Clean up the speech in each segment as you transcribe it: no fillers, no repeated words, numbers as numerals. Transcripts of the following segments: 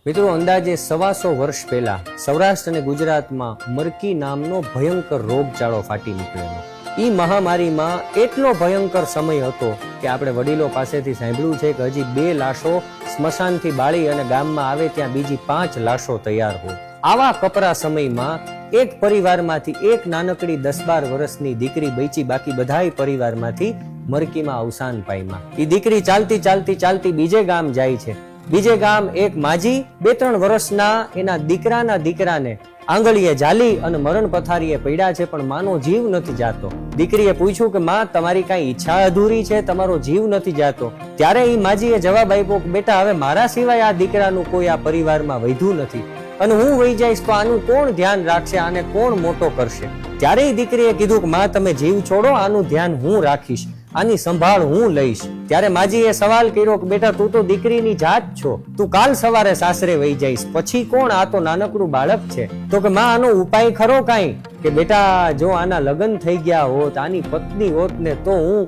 મિત્રો, અંદાજે 125 વર્ષ પહેલા સૌરાષ્ટ્ર અને ગુજરાતમાં મરકી નામનો ભયંકર રોગચાળો ફાટી નીકળેલો. ઈ મહામારીમાં એટલો ભયંકર સમય હતો કે આપણે વડીલો પાસેથી સાંભળ્યું છે કે હજી 2 લાશો સ્મશાનથી બાળી અને ગામમાં આવે ત્યાં બીજી 5 લાશો તૈયાર હોય. આવા કપરા સમયમાં એક પરિવારમાંથી એક નાનકડી 10-12 વર્ષની દીકરી બચી, બાકી બધાય પરિવારમાંથી મરકીમાં અવસાન પામ્યા. એ દીકરી ચાલતી ચાલતી ચાલતી બીજે ગામ જાય છે. બીજે ગામ એક માજી 2-3 વર્ષના એના દીકરાને આંગળીએ ઝાલી અને મરણ પથારીએ પડ્યા છે, પણ માનો જીવ નથી જાતો. દીકરીએ પૂછ્યું કે માં, તમારી કાંઈ ઈચ્છા અધૂરી છે, તમારો જીવ નથી જાતો? ત્યારે એ માજીએ જવાબ આપ્યો કે બેટા, હવે મારા સિવાય આ દીકરાનું કોઈ આ પરિવારમાં વધ્યું નથી, અને હું વહી જઈશ તો આનું કોણ ધ્યાન રાખશે, આને કોણ મોટો કરશે? ત્યારે એ દીકરીએ કીધું કે માં, તમે જીવ છોડો, આનું ધ્યાન હું રાખીશ, આની સંભાળ હું લઈશ. ત્યારે માજીએ સવાલ કર્યો કે બેટા, તું તો દીકરીની જાત છો, તું કાલ સવારે સાસરે વહી જઈશ, પછી કોણ? આ તો નાનકડું બાળક છે. તો કે માં, આનો ઉપાય ખરો કાંઈ? કે બેટા, જો આના લગ્ન થઈ ગયા હોત, આની પત્ની હોત ને, તો હું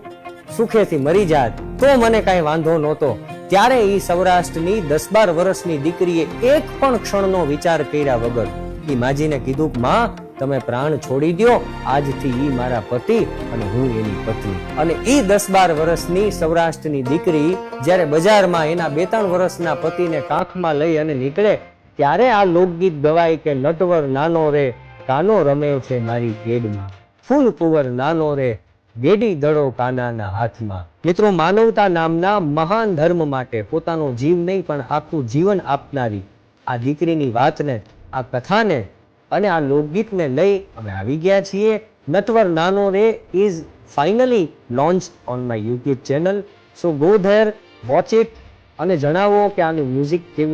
સુખેથી મરી જાત, તો મને કાંઈ વાંધો નહોતો. ત્યારે એ સૌરાષ્ટ્રની 10-12 વર્ષની દીકરીએ એક પણ ક્ષણનો વિચાર કર્યા વગર એ માજીને કીધું કે માં, તમે પ્રાણ છોડી દો, આજથી ઈ મારા પતિ અને હું એની પત્ની. અને ઈ 10-12 વર્ષની સૌરાષ્ટ્રની દીકરી જ્યારે બજારમાં એના 2-3 વર્ષના પતિને કાંખમાં લઈ અને નીકળે, ત્યારે આ લોકગીત ગવાય કે નટવર નાનો રે, કાનો રમે છે મારી ગેડમાં, ફૂલ કુંવર નાનો રે, ગેડી દડો કાનાના હાથમાં. મિત્રો, માનવતા નામના મહાન ધર્મ માટે પોતાનો જીવ નહીં પણ આખું જીવન આપનારી આ દીકરીની વાતને, આ કથાને અને આ લોકગીતને લઈ અમે આવી ગયા છીએ. નટવર નાનો રે is finally launch on my YouTube channel. So go there, watch it અને જણાવો કે આનું મ્યુઝિક કેવું